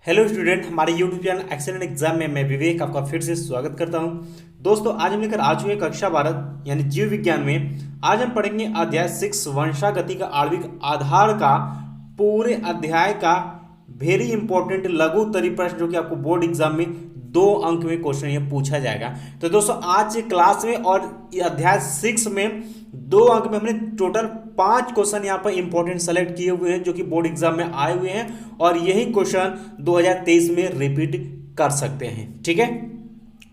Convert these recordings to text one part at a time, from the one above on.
Hello student, हमारे YouTube channel excellent exam में मैं विवेक आपका फिर से स्वागत करता हूं। दोस्तों, आज हम लेकर आ चुके हैं कक्षा 12 यानी जीव विज्ञान में। आज हम पढ़ेंगे अध्याय 6 वंशागति का आणविक आधार का पूरे अध्याय का वेरी इंपॉर्टेंट लघु उत्तरीय प्रश्न, जो कि आपको बोर्ड एग्जाम में 2 अंक में क्वेश्चन ये पूछा जाएगा। तो दोस्तों, आज क्लास में और अध्याय 6 में 2 अंक में हमने टोटल 5 क्वेश्चन यहाँ पर इंपॉर्टेंट सेलेक्ट किए हुए हैं, जो कि बोर्ड एग्जाम में आए हुए हैं और यही क्वेश्चन 2023 में रिपीट कर सकते हैं। ठीक है,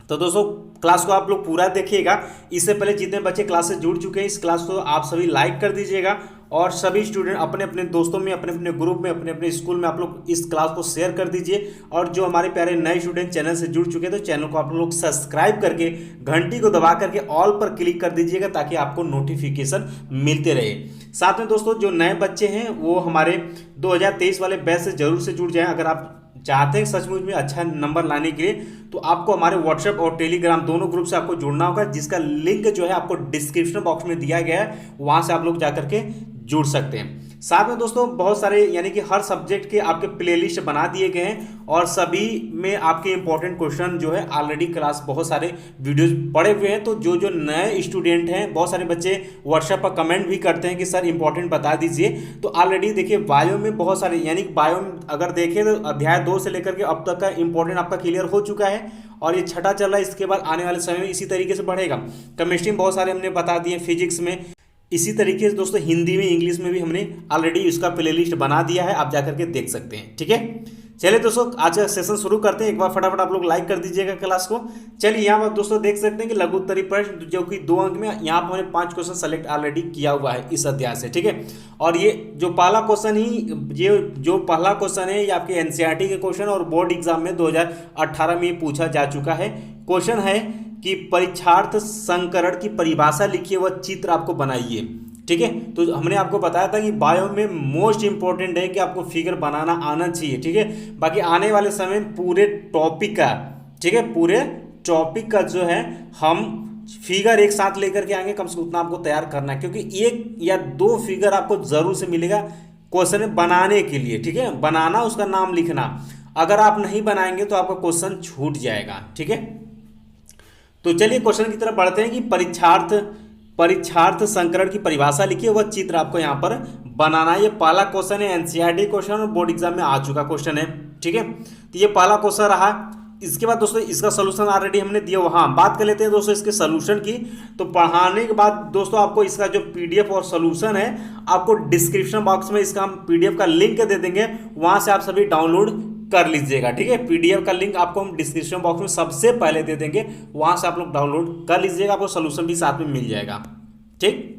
तो दोस्तों क्लास को आप लोग पूरा देखिएगा। इससे पहले जितने बच्चे क्लास से जुड़ चुके हैं, इस क्लास को आप सभी लाइक कर दीजिएगा और सभी स्टूडेंट अपने अपने दोस्तों में, अपने अपने ग्रुप में, अपने अपने स्कूल में आप लोग इस क्लास को शेयर कर दीजिए। और जो हमारे प्यारे नए स्टूडेंट चैनल से जुड़ चुके हैं, तो चैनल को आप लोग सब्सक्राइब करके घंटी को दबा करके ऑल पर क्लिक कर दीजिएगा, ताकि आपको नोटिफिकेशन मिलते रहे। साथ में दोस्तों, जो नए बच्चे हैं वो हमारे 2023 वाले बैच से जरूर से जुड़ जाएं। अगर आप चाहते हैं सचमुच में अच्छा नंबर लाने के लिए, तो आपको हमारे व्हाट्सएप और टेलीग्राम दोनों ग्रुप से आपको जुड़ना होगा, जिसका लिंक जो है आपको डिस्क्रिप्शन बॉक्स में दिया गया है, वहां से आप लोग जाकर के जुड़ सकते हैं। साथ में दोस्तों, बहुत सारे यानी कि हर सब्जेक्ट के आपके प्लेलिस्ट बना दिए गए हैं और सभी में आपके इंपॉर्टेंट क्वेश्चन जो है ऑलरेडी क्लास बहुत सारे वीडियोस पड़े हुए हैं। तो जो जो नए स्टूडेंट हैं, बहुत सारे बच्चे व्हाट्सएप पर कमेंट भी करते हैं कि सर इंपॉर्टेंट बता दीजिए। तो ऑलरेडी देखिए, बायो में बहुत सारे यानी कि बायो में अगर देखें तो अध्याय 2 से लेकर के अब तक का इंपॉर्टेंट आपका क्लियर हो चुका है और ये छठा चल रहा है। इसके बाद आने वाले समय में इसी तरीके से बढ़ेगा। केमिस्ट्री में बहुत सारे हमने बता दिए, फिजिक्स में इसी तरीके से दोस्तों, हिंदी में, इंग्लिश में भी हमने ऑलरेडी इसका प्लेलिस्ट बना दिया है, आप जाकर के देख सकते हैं। ठीक है, चलिए दोस्तों, आज का सेशन शुरू करते हैं। एक बार फटाफट आप लोग लाइक कर दीजिएगा क्लास को। चलिए, यहाँ पर दोस्तों देख सकते हैं कि लघु उत्तरीय प्रश्न, जो कि 2 अंक में, यहाँ पर हमने 5 क्वेश्चन सेलेक्ट ऑलरेडी किया हुआ है इस अध्याय से। ठीक है, और ये जो पहला क्वेश्चन है ये आपके एनसीईआरटी के क्वेश्चन और बोर्ड एग्जाम में 2018 में पूछा जा चुका है। क्वेश्चन है कि परीक्षार्थ संकरण की परिभाषा लिखिए व चित्र आपको बनाइए। ठीक है, तो हमने आपको बताया था कि बायो में मोस्ट इंपॉर्टेंट है कि आपको फिगर बनाना आना चाहिए। ठीक है, बाकी आने वाले समय पूरे टॉपिक का, ठीक है, पूरे टॉपिक का जो है हम फिगर एक साथ लेकर के आएंगे। कम से कम उतना आपको तैयार करना है, क्योंकि 1 या 2 फिगर आपको जरूर से मिलेगा क्वेश्चन बनाने के लिए। ठीक है, बनाना, उसका नाम लिखना। अगर आप नहीं बनाएंगे तो आपका क्वेश्चन छूट जाएगा। ठीक है, तो चलिए क्वेश्चन की तरफ बढ़ते हैं कि परीक्षार्थ संकरण की परिभाषा लिखिए, वह चित्र आपको यहाँ पर बनाना है। ये पहला क्वेश्चन है, एनसीईआरटी क्वेश्चन और बोर्ड एग्जाम में आ चुका क्वेश्चन है। ठीक है, तो ये पहला क्वेश्चन रहा। इसके बाद दोस्तों इसका सोल्यूशन ऑलरेडी हमने दिया। वहाँ बात कर लेते हैं दोस्तों इसके सोल्यूशन की। तो पढ़ाने के बाद दोस्तों आपको इसका जो पीडीएफ और सोल्यूशन है, आपको डिस्क्रिप्शन बॉक्स में इसका हम पीडीएफ का लिंक दे देंगे, वहाँ से आप सभी डाउनलोड कर लीजिएगा। ठीक है, पीडीएफ का लिंक आपको हम डिस्क्रिप्शन बॉक्स में सबसे पहले दे देंगे, वहां से आप लोग डाउनलोड कर लीजिएगा, आपको सोल्यूशन भी साथ में मिल जाएगा। ठीक,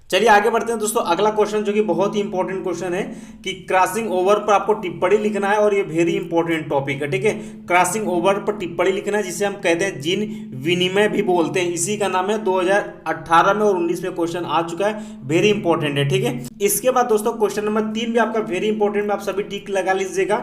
चलिए आगे बढ़ते हैं दोस्तों। अगला क्वेश्चन जो कि बहुत ही इंपॉर्टेंट क्वेश्चन है कि क्रॉसिंग ओवर पर आपको टिप्पणी लिखना है और ये वेरी इंपॉर्टेंट टॉपिक है। ठीक है, क्रॉसिंग ओवर पर टिप्पणी लिखना है, जिसे हम कहते हैं जिन विनिमय भी बोलते हैं, इसी का नाम है। 2018 में और 19 में क्वेश्चन आ चुका है, वेरी इंपॉर्टेंट है। ठीक है, इसके बाद दोस्तों क्वेश्चन नंबर 3 भी आपका वेरी इंपॉर्टेंट में आप सभी टिक लगा लीजिएगा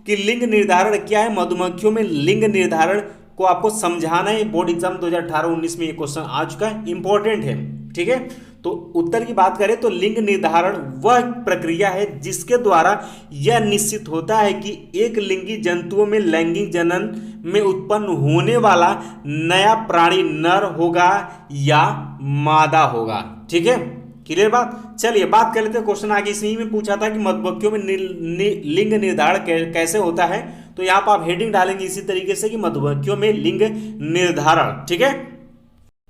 कि लिंग निर्धारण क्या है। मधुमक्खियों में लिंग निर्धारण को आपको समझाना है। बोर्ड एग्जाम 2018-19 में ये क्वेश्चन आ चुका है, इंपॉर्टेंट है। ठीक है, तो उत्तर की बात करें तो लिंग निर्धारण वह प्रक्रिया है जिसके द्वारा यह निश्चित होता है कि एक लिंगी जंतुओं में लैंगिक जनन में उत्पन्न होने वाला नया प्राणी नर होगा या मादा होगा। ठीक है, क्लियर बात। चलिए बात कर लेते हैं क्वेश्चन आगे। इसी में पूछा था कि मधुमक्खियों में लिंग निर्धारण कैसे होता है, तो यहाँ पर आप हेडिंग डालेंगे इसी तरीके से कि मधुमक्खियों में लिंग निर्धारण। ठीक है,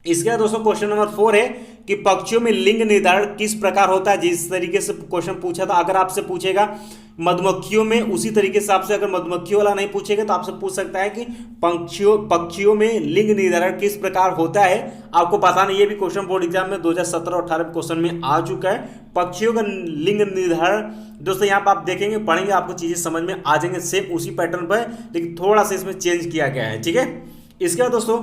इसके बाद दोस्तों क्वेश्चन नंबर 4 है कि पक्षियों में लिंग निर्धारण किस प्रकार होता है। जिस तरीके से क्वेश्चन पूछा था, अगर आपसे पूछेगा मधुमक्खियों में, उसी तरीके से आपसे अगर मधुमक्खियों वाला नहीं पूछेगा तो आपसे पूछ सकता है कि पक्षियों में लिंग निर्धारण किस प्रकार होता है। आपको पता नहीं, ये भी क्वेश्चन बोर्ड एग्जाम में 2017 और 18 क्वेश्चन में आ चुका है। पक्षियों का लिंग निर्धारण दोस्तों यहाँ पर आप देखेंगे, पढ़ेंगे, आपको चीजें समझ में आ जाएंगे, सेम उसी पैटर्न पर, लेकिन थोड़ा सा इसमें चेंज किया गया है। ठीक है, इसके बाद दोस्तों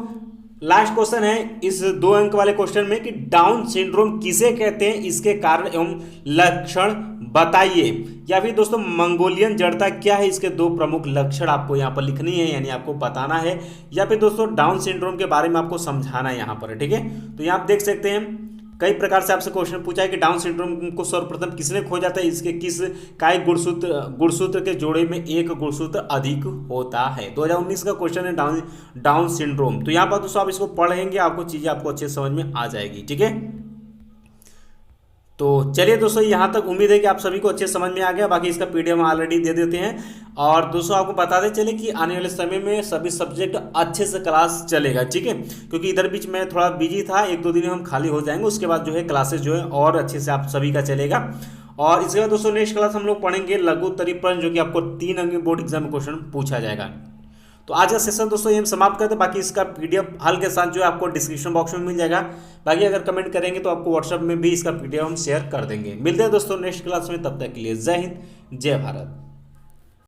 लास्ट क्वेश्चन है इस 2 अंक वाले क्वेश्चन में कि डाउन सिंड्रोम किसे कहते हैं, इसके कारण एवं लक्षण बताइए। या फिर दोस्तों मंगोलियन जड़ता क्या है, इसके 2 प्रमुख लक्षण आपको यहाँ पर लिखनी है, यानी आपको बताना है। या फिर दोस्तों डाउन सिंड्रोम के बारे में आपको समझाना है यहाँ पर। ठीक है, तो यहाँ आप देख सकते हैं कई प्रकार से आपसे क्वेश्चन पूछा है कि डाउन सिंड्रोम को सर्वप्रथम किसने खोजा था, इसके किस काय गुणसूत्र के जोड़े में एक गुणसूत्र अधिक होता है। 2019 का क्वेश्चन है डाउन सिंड्रोम। तो यहाँ पर दोस्तों आप इसको पढ़ेंगे, आपको चीजें आपको अच्छे समझ में आ जाएगी। ठीक है, तो चलिए दोस्तों, यहाँ तक उम्मीद है कि आप सभी को अच्छे समझ में आ गया। बाकी इसका पीडीएफ हम ऑलरेडी दे देते हैं। और दोस्तों आपको बताते चले कि आने वाले समय में सभी सब्जेक्ट अच्छे से क्लास चलेगा। ठीक है, क्योंकि इधर बीच में थोड़ा बिजी था, 1-2 दिन हम खाली हो जाएंगे, उसके बाद जो है क्लासेस जो है और अच्छे से आप सभी का चलेगा। और इसके बाद दोस्तों नेक्स्ट क्लास हम लोग पढ़ेंगे लघुत्तरी प्रश्न, जो कि आपको 3 अंक बोर्ड एग्जाम में क्वेश्चन पूछा जाएगा। तो आज का सेशन दोस्तों ये हम समाप्त करते हैं। बाकी इसका पीडीएफ हल के साथ जो है आपको डिस्क्रिप्शन बॉक्स में मिल जाएगा। बाकी अगर कमेंट करेंगे तो आपको व्हाट्सएप में भी इसका पीडीएफ हम शेयर कर देंगे। मिलते हैं दोस्तों नेक्स्ट क्लास में, तब तक के लिए जय हिंद, जय भारत।